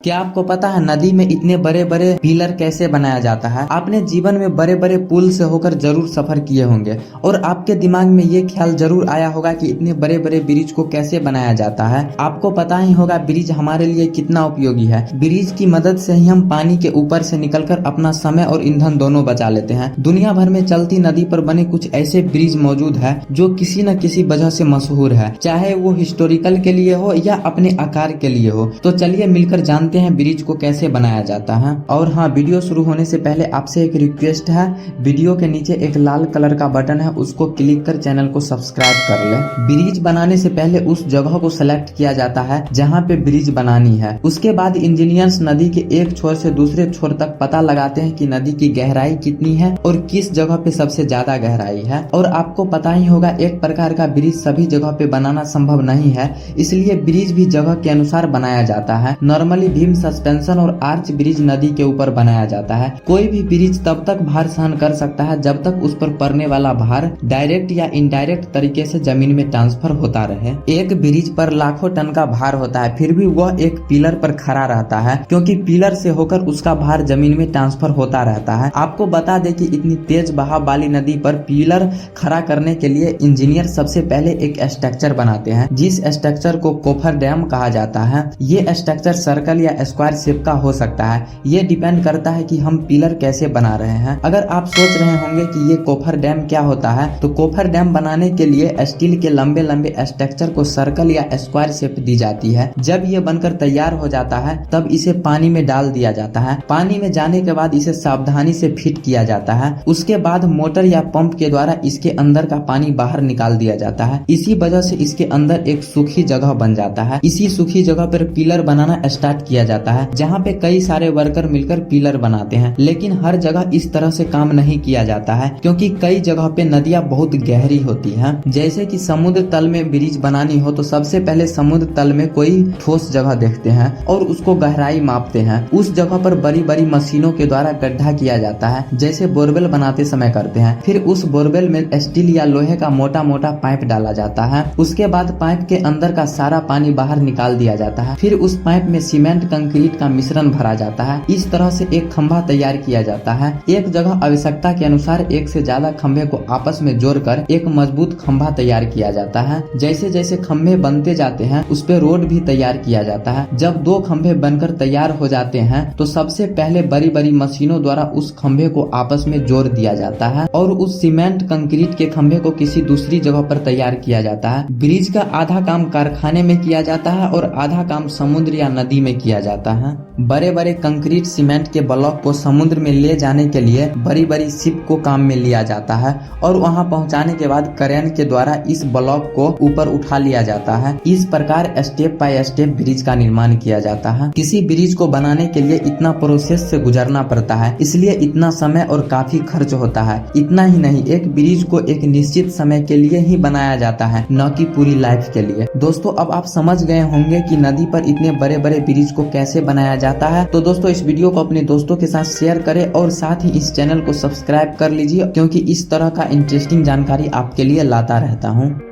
क्या आपको पता है नदी में इतने बड़े बड़े पिलर कैसे बनाया जाता है? आपने जीवन में बड़े बड़े पुल से होकर जरूर सफर किए होंगे और आपके दिमाग में ये ख्याल जरूर आया होगा कि इतने बड़े बड़े ब्रिज को कैसे बनाया जाता है। आपको पता ही होगा ब्रिज हमारे लिए कितना उपयोगी है। ब्रिज की मदद से ही हम पानी के ऊपर से निकलकर अपना समय और ईंधन दोनों बचा लेते हैं। दुनिया भर में चलती नदी पर बने कुछ ऐसे ब्रिज मौजूद है जो किसी न किसी वजह से मशहूर है, चाहे वो हिस्टोरिकल के लिए हो या अपने आकार के लिए हो। तो चलिए मिलकर जानते हैं ब्रिज को कैसे बनाया जाता है। और हाँ, वीडियो शुरू होने से पहले आपसे एक रिक्वेस्ट है, वीडियो के नीचे एक लाल कलर का बटन है, उसको क्लिक कर चैनल को सब्सक्राइब कर ले। ब्रिज बनाने से पहले उस जगह को सेलेक्ट किया जाता है जहाँ पे ब्रिज बनानी है। उसके बाद इंजीनियर्स नदी के एक छोर से दूसरे छोर तक पता लगाते हैं कि नदी की गहराई कितनी है और किस जगह पे सबसे ज्यादा गहराई है। और आपको पता ही होगा एक प्रकार का ब्रिज सभी जगह पे बनाना संभव नहीं है, इसलिए ब्रिज भी जगह के अनुसार बनाया जाता है। नॉर्मली बीम सस्पेंशन और आर्च ब्रिज नदी के ऊपर बनाया जाता है। कोई भी ब्रिज तब तक भार सहन कर सकता है जब तक उस पर पड़ने वाला भार डायरेक्ट या इनडायरेक्ट तरीके से जमीन में ट्रांसफर होता रहे। एक ब्रिज पर लाखों टन का भार होता है, फिर भी वह एक पिलर पर खड़ा रहता है क्योंकि पिलर से होकर उसका भार जमीन में ट्रांसफर होता रहता है। आपको बता दें कि इतनी तेज बहाव वाली नदी पर पिलर खड़ा करने के लिए इंजीनियर सबसे पहले एक स्ट्रक्चर बनाते हैं, जिस स्ट्रक्चर को कोफर डैम कहा जाता है। ये स्ट्रक्चर सर्कल या स्क्वायर शेप का हो सकता है, ये डिपेंड करता है कि हम पिलर कैसे बना रहे हैं। अगर आप सोच रहे होंगे कि ये कोफर डैम क्या होता है, तो कोफर डैम बनाने के लिए स्टील के लंबे लंबे स्ट्रक्चर को सर्कल या स्क्वायर शेप दी जाती है। जब ये बनकर तैयार हो जाता है तब इसे पानी में डाल दिया जाता है। पानी में जाने के बाद इसे सावधानी से फिट किया जाता है। उसके बाद मोटर या पंप के द्वारा इसके अंदर का पानी बाहर निकाल दिया जाता है। इसी वजह से इसके अंदर एक सूखी जगह बन जाता है। इसी सूखी जगह पर पिलर बनाना स्टार्ट किया जाता है, जहाँ पे कई सारे वर्कर मिलकर पिलर बनाते हैं। लेकिन हर जगह इस तरह से काम नहीं किया जाता है क्योंकि कई जगह पे नदियाँ बहुत गहरी होती हैं। जैसे कि समुद्र तल में ब्रिज बनानी हो तो सबसे पहले समुद्र तल में कोई ठोस जगह देखते हैं और उसको गहराई मापते हैं। उस जगह पर बड़ी बड़ी मशीनों के द्वारा गड्ढा किया जाता है, जैसे बोरवेल बनाते समय करते हैं। फिर उस बोरवेल में स्टील या लोहे का मोटा मोटा पाइप डाला जाता है। उसके बाद पाइप के अंदर का सारा पानी बाहर निकाल दिया जाता है। फिर उस पाइप में सीमेंट कंक्रीट का मिश्रण भरा जाता है। इस तरह से एक खंभा तैयार किया जाता है। एक जगह आवश्यकता के अनुसार एक से ज्यादा खंभे को आपस में जोड़कर एक मजबूत खंभा तैयार किया जाता है। जैसे जैसे खंभे बनते जाते हैं उस पे रोड भी तैयार किया जाता है। जब दो खंभे बनकर तैयार हो जाते हैं तो सबसे पहले बड़ी बड़ी मशीनों द्वारा उस खंभे को आपस में जोड़ दिया जाता है और उस सीमेंट कंक्रीट के खंभे को किसी दूसरी जगह पर तैयार किया जाता है। ब्रिज का आधा काम कारखाने में किया जाता है और आधा काम समुद्र या नदी में किया जाता है। बड़े बड़े कंक्रीट सीमेंट के ब्लॉक को समुद्र में ले जाने के लिए बड़ी बड़ी शिप को काम में लिया जाता है और वहां पहुंचाने के बाद क्रेन के द्वारा इस ब्लॉक को ऊपर उठा लिया जाता है। इस प्रकार स्टेप बाय स्टेप ब्रिज का निर्माण किया जाता है। किसी ब्रिज को बनाने के लिए इतना प्रोसेस से गुजरना पड़ता है, इसलिए इतना समय और काफी खर्च होता है। इतना ही नहीं, एक ब्रिज को एक निश्चित समय के लिए ही बनाया जाता है, न कि पूरी लाइफ के लिए। दोस्तों, अब आप समझ गए होंगे कि नदी पर इतने बड़े बड़े ब्रिज को कैसे बनाया जाता है। तो दोस्तों, इस वीडियो को अपने दोस्तों के साथ शेयर करें और साथ ही इस चैनल को सब्सक्राइब कर लीजिए, क्योंकि इस तरह का इंटरेस्टिंग जानकारी आपके लिए लाता रहता हूँ।